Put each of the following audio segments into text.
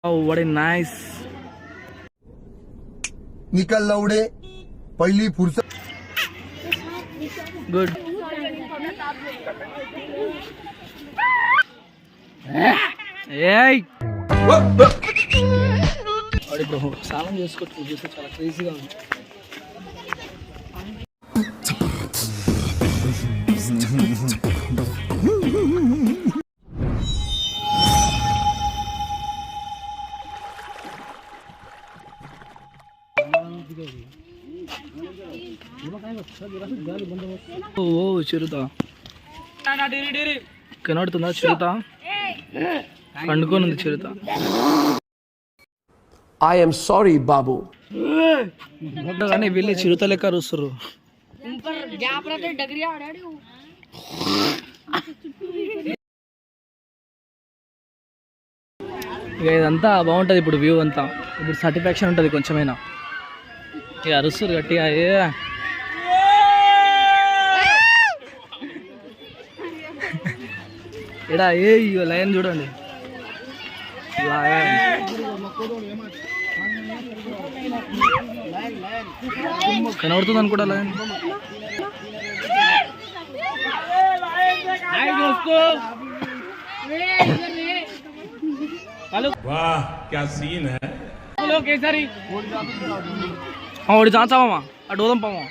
Oh, what a nice. निकल लौड़े पहली फुर्सत. Good. Hey. అరే బ్రో సాలం చేసుకోవచ్చు చూస్తే చాలా క్రేజీగా ఉంది. ఓ చిరుత కనబడుతుందా? చిరుత పండుకొని ఉంది చిరుత. I am sorry, Babu. కానీ వెళ్ళి చిరుత లెక్క అరుస్తారు. ఇక ఇదంతా బాగుంటుంది ఇప్పుడు వ్యూ అంతా. ఇప్పుడు సాటిస్ఫాక్షన్ ఉంటుంది కొంచెమైనా. ఇక అరుస్తారు గట్టిగా. ఎడా లయన్ చూడండి. కనబడుతుంది అనుకుంటా లయన్. ఒకటి చాచావమ్మా అటు పోదాం పామా.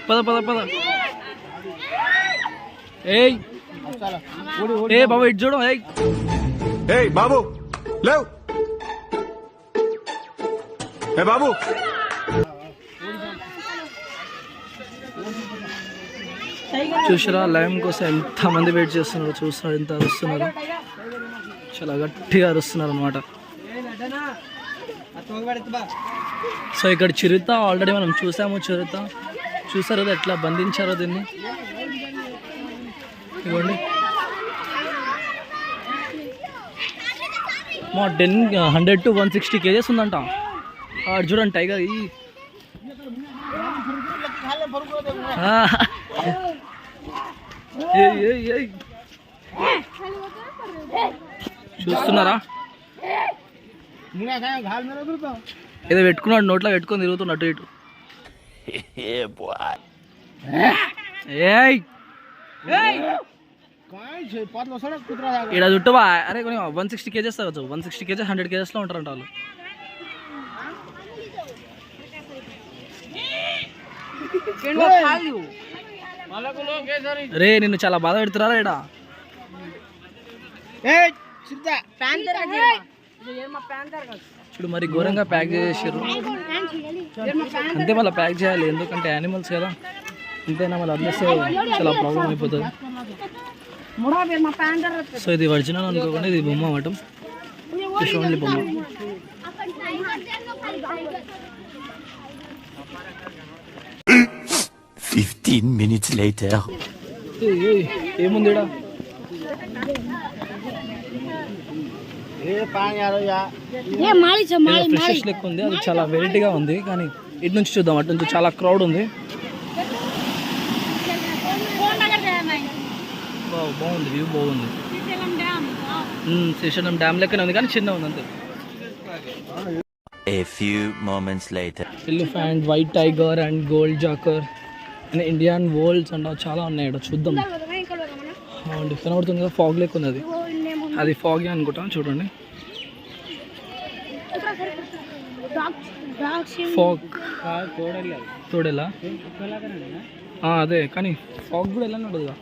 పద పద పద. ఏ బాబు ఇటు చూడు. Hey बाबू ले hey बाबू చూసారా లైమ్ కోసం ఎంత మంది వెయిట్ చేస్తున్నారు. చూస్తున్నారు ఎంత అరుస్తున్నారు. చాలా గట్టిగా అరుస్తున్నారు అనమాట. సో ఇక్కడ చిరుత ఆల్రెడీ మనం చూసాము. చిరుత చూసారు కదా ఎట్లా బంధించారో దీన్ని. ఇవ్వండి మా 100 to 160 kgs ఉందంట. ఆడు చూడండి టైగర్. చూస్తున్నారా? ఏదో పెట్టుకున్నాడు నోట్లో పెట్టుకొని తిరుగుతున్నట్టు ఇటు. ఇక్కడ చుట్టూ అరే 160 kgs అవ్వచ్చు. 160 kgs 100 kgs లో ఉంటారంట వాళ్ళు. రే నిన్ను చాలా బాధ పెడుతున్నారా ఇక్కడ. చూడు మరి ఘోరంగా ప్యాక్ చేసారు. అంతే మళ్ళీ ప్యాక్ చేయాలి ఎందుకంటే యానిమల్స్ కదా. అంతేనా మళ్ళీ అడ్రస్ చాలా ప్రాబ్లం అయిపోతుంది. సో ఇది ఒరిజినల్ అనుకోకుండా ఇది బొమ్మ అవ్వటం. ఓన్లీ బొమ్మ. ఏముంది ఫ్రెష్ లెక్క ఉంది. అది చాలా వెరైటీగా ఉంది. కానీ ఇటు నుంచి చూద్దాం. అటు నుంచి చాలా క్రౌడ్ ఉంది. బాగుంది వ్యూ బాగుంది. శ్రీశైలం డ్యామ్ లెక్కనే ఉంది కానీ చిన్న ఉంది అంతే. A few moments later. Elephant, white tiger and gold jackal and Indian wolves and చాలా ఉన్నాయి ఇక్కడ. చూద్దాం. కనబడుతుంది కదా ఫాగ్ లెక్క ఉంది. అది ఫాగే అనుకుంటాం. చూడండి ఫాగ్ తోడేలా అదే కానీ ఫాగ్ కూడా ఎలా ఉండదు కదా.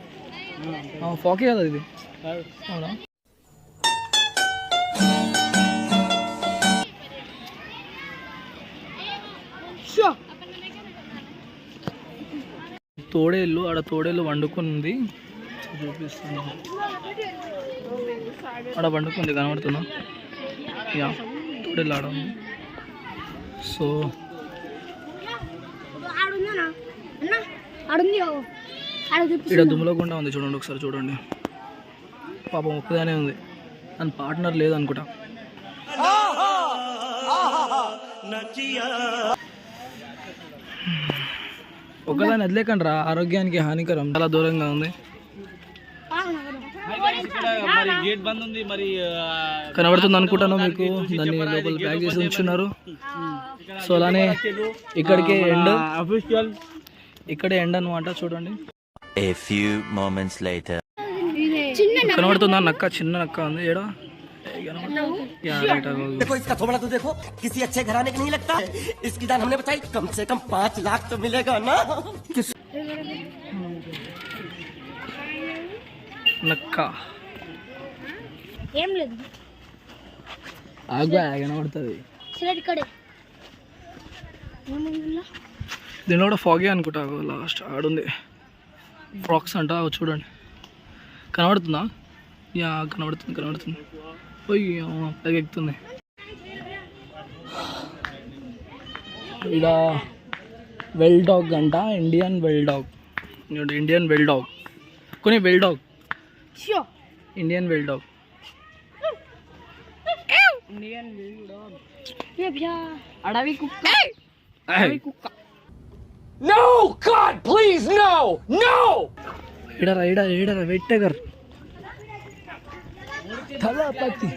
ఫాకే కదా ఇది. అవునా? తోడేళ్ళు ఆడ తోడేళ్ళు వండుకుంది. చూపిస్తాను. ఆడ వండుకుంది కనబడుతుందా? యా తోడేళ్ళు ఆడ ఉంది. సో ఇక్కడ దుమ్ములకుండా ఉంది చూడండి. ఒకసారి చూడండి. పాపం ఒక్కదానే ఉంది. దాని పార్ట్నర్ లేదు అనుకుంటా. ఒకదాన్ని వదిలేకండి రా, ఆరోగ్యానికి హానికరం. చాలా దూరంగా ఉంది. కనబడుతుంది అనుకుంటాను మీకు. దాన్ని లోపల ప్యాక్ చేసి ఉంచున్నారు. సో అలానే ఇక్కడికి ఇక్కడే ఎండ్ అనమాట. చూడండి A few moments later. కనబడుతుందా నక్క? చిన్న నక్క ఉంది ఏడా. देखो इसका थोबड़ा तो देखो, किसी अच्छे घराने का नहीं लगता है। इसकी दान हमने बताई कम से कम 5 लाख तो मिलेगा ना। నక్క ఏం లేదు ఆగా కనబడుతుంది. ఇక్కడే దీనిలో కూడా ఫాగే అనుకుంటా. లాస్ట్ ఆడుంది ఫ్రాక్స్ అంట. చూడండి కనబడుతుందా? యా కనబడుతుంది. అయ్యో పైకి ఎక్కుతుంది. ఇక్కడ వెల్ డాగ్ అంట. Indian wild dog. కొన్ని wild dog. Indian wild dog. అడవి కుక్క. No! God, please, no! No! ఈడరా వెయిట్ టైగర్. తలపతి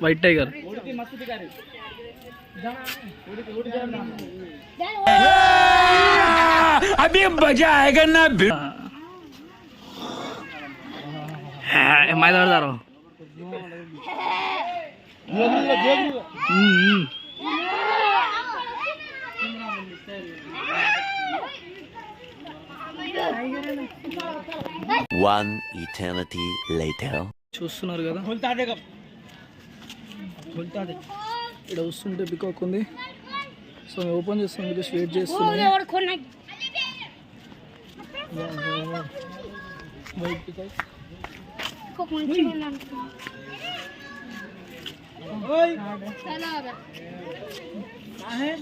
వైట్ టైగర్. अभी मजा आएगा ना. మాట్లాడతారు. One eternity later. చూస్తున్నారు కదా ఇక్కడ వస్తుంటే పికాక్ ఉంది. సో మేము ఓపెన్ చేస్తాం. జస్ట్ వెయిట్ చేస్తున్నాం. White peacock.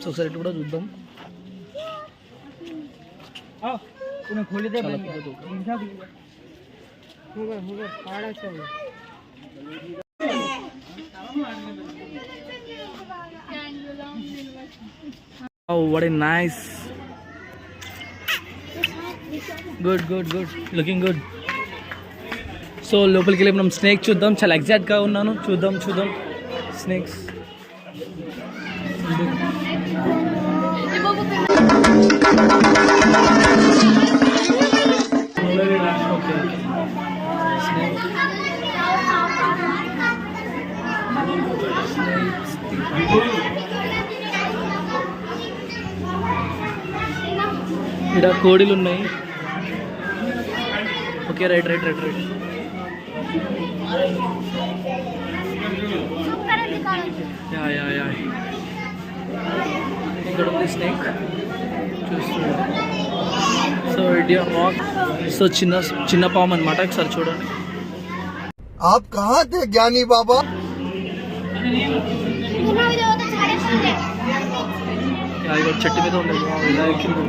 సో ఒకసారి ఇటు కూడా చూద్దాం. Oh, what a nice. Good. Looking good. So లోపలికి వెళ్ళి మనం స్నేక్ చూద్దాం. చాలా ఎగ్జైట్గా ఉన్నాను. చూద్దాం స్నేక్స్. ఇక్కడ కోడిలు ఉన్నాయి. Okay right. యా ఇక్కడ ఉంది స్నేక్ చూస్తున్నాడు. So India rock. సో చిన్న పాము అనమాట. ఒకసారి చూడండి. आप कहाँ थे ज्ञानी बाबा? ఇక్కడ చెట్టు మీద ఉండేది. ఇలా ఎక్కింది.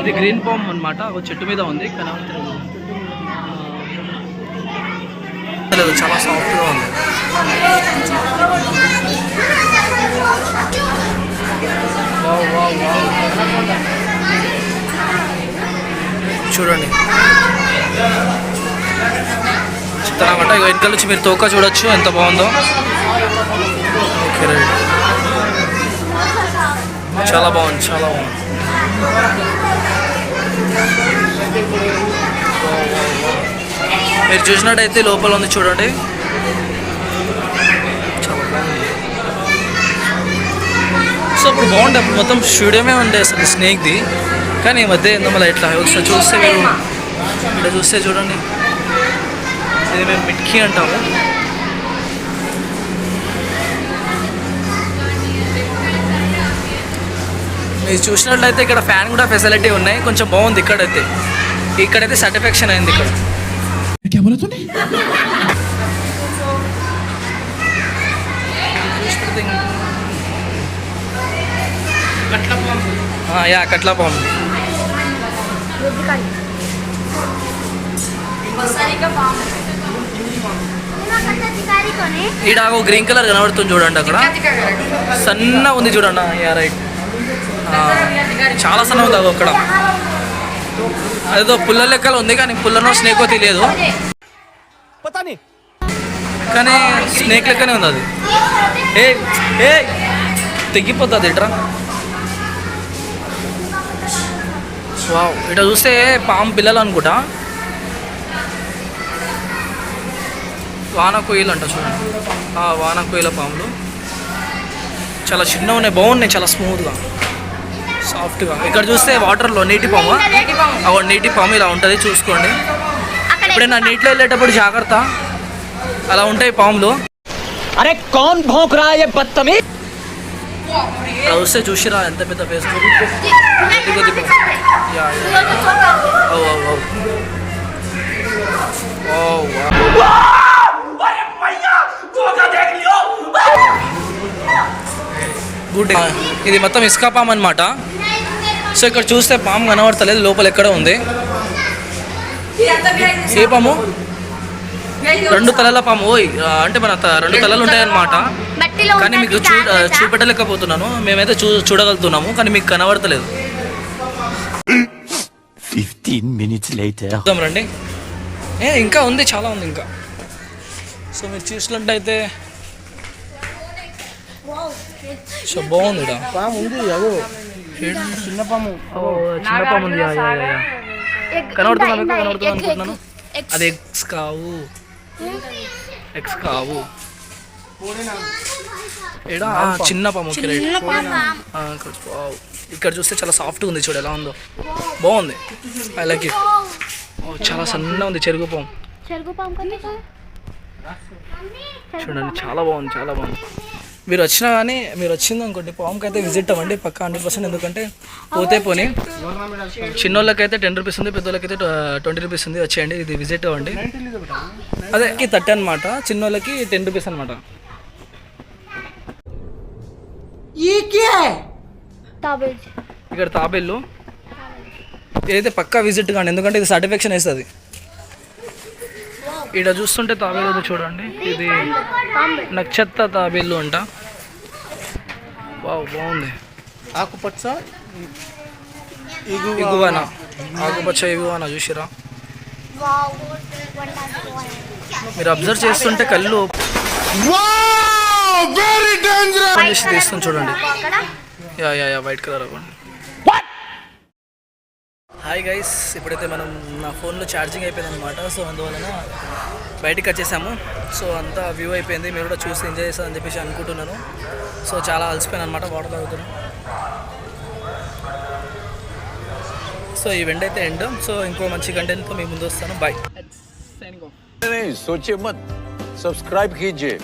ఇది గ్రీన్ పామ్ అనమాట. ఒక చెట్టు మీద ఉంది. చాలా సాఫ్ట్గా ఉంది. చూడండి చిత్రమాట. ఇక వెనకాల నుంచి మీరు తోక చూడొచ్చు ఎంత బాగుందో. Okay right. చాలా బాగుంది. మీరు చూసినట్టయితే లోపల ఉంది చూడండి. చాలా బాగుంది. సో ఇప్పుడు బాగుండే. అప్పుడు మొత్తం స్టూడియోమే ఉండే అసలు స్నేక్ది. కానీ ఈ మధ్య ఏందో మళ్ళీ ఇట్లా ఒకసారి చూస్తే మీరు ఇక్కడ చూస్తే చూడండి. ఇది మేము మిట్కీ అంటాము. మీరు చూసినట్లయితే ఇక్కడ ఫ్యాన్ కూడా ఫెసిలిటీ ఉన్నాయి. కొంచెం బాగుంది. ఇక్కడైతే సాటిస్ఫాక్షన్ అయింది. ఇక్కడ కట్ల పాము. ఈడ గ్రీన్ కలర్ కనబడుతుంది చూడండి, అక్కడ సన్న ఉంది చూడండి. రైట్, చాలా సన్న ఉంది అది అక్కడ. అదేదో పుల్ల లెక్కలు ఉంది కానీ పుల్లనో స్నేకో తెలియదు, కానీ స్నేక్ లెక్కనే ఉంది అది. ఏ ఏ తెగిపోతుంది ఇట్రా. వావ్, ఇట్లా చూస్తే పాము పిల్లలు అనుకుంటా, వాన కొయ్యలు అంట చూడండి. వాన కొయ్యల పాములు చాలా చిన్నగా ఉన్నాయి, బాగున్నాయి, చాలా స్మూత్గా సాఫ్ట్గా. ఇక్కడ చూస్తే వాటర్లో నీటి పాము, నీటి పాము ఇలా ఉంటుంది చూసుకోండి. ఎప్పుడైనా నీటిలో వెళ్ళేటప్పుడు జాగ్రత్త, అలా ఉంటాయి పాములు. अरे कौन भौंक रहा है ये बदतमीज? అలా వస్తే చూసిరా ఎంత పెద్ద ఫేస్. గుడ్. ఇది మొత్తం ఇసుక పాము అనమాట. సో ఇక్కడ చూస్తే పాము కనబడతలేదు, లోపల ఎక్కడ ఉంది. ఏ పాము? 2 తలల పాము. అంటే మన 2 తలలు ఉంటాయన్నమాట, కానీ మీకు చూపెట్టలేకపోతున్నాను. మేమైతే చూడగలుగుతున్నాము కానీ మీకు కనబడతలేదు. 15 minutes later. చూద్దాం రండి. ఇంకా ఉంది, చాలా ఉంది ఇంకా. సో మీరు చూసినట్టయితే సో బాగుంది. చిన్న పాము ఉంది. కనబడుతుంది అనుకుంటున్నాను. అది ఎగ్స్ కావు. ఏడా చిన్న పాము. ఇక్కడ చూస్తే చాలా సాఫ్ట్గా ఉంది, చూడు ఎలా ఉందో, బాగుంది. I like it. చాలా సన్నగా ఉంది చెరుగు పాము. చూడండి చాలా బాగుంది. మీరు వచ్చింది అనుకోండి, పాముకి అయితే విజిట్ అవ్వండి పక్కా 100%. ఎందుకంటే పోతే పోనీ, చిన్నోళ్ళకైతే 10 రూపీస్ ఉంది, పెద్దోళ్ళకైతే 20 రూపీస్ ఉంది. వచ్చేయండి, ఇది విజిట్ అవ్వండి. అదే 30 అనమాట, చిన్నోళ్ళకి 10 రూపీస్ అనమాట. ఇక్కడ తాబేళ్ళు ఇదైతే పక్కా విజిట్ కాండి, ఎందుకంటే ఇది సర్టిఫికేషన్ వేస్తుంది. ఇక్కడ చూస్తుంటే తాబేలు చూడండి, ఇది నక్షత్ర తాబేళ్ళు అంట. బాగుంది. ఆకుపచ్చ ఇగువానా చూసిరా? మీరు అబ్జర్వ్ చేస్తుంటే కళ్ళు తీస్తుంది చూడండి. Yeah white colour. Hi guys, ఇప్పుడైతే మనం నా ఫోన్లో ఛార్జింగ్ అయిపోయింది అనమాట. సో అందువలన బయటికి వచ్చేసాము. సో అంతా వ్యూ అయిపోయింది, మీరు కూడా చూసి ఎంజాయ్ చేస్తారని చెప్పేసి అనుకుంటున్నాను. సో చాలా అలసిపోయాను అనమాట, వాటర్ తాగుతున్నాను. సో ఈ వెంట అయితే ఎండ్. సో ఇంకో మంచి కంటెంట్తో మీ ముందు వస్తాను. బాయ్. सोचिए मत, सब्सक्राइब कीजिए.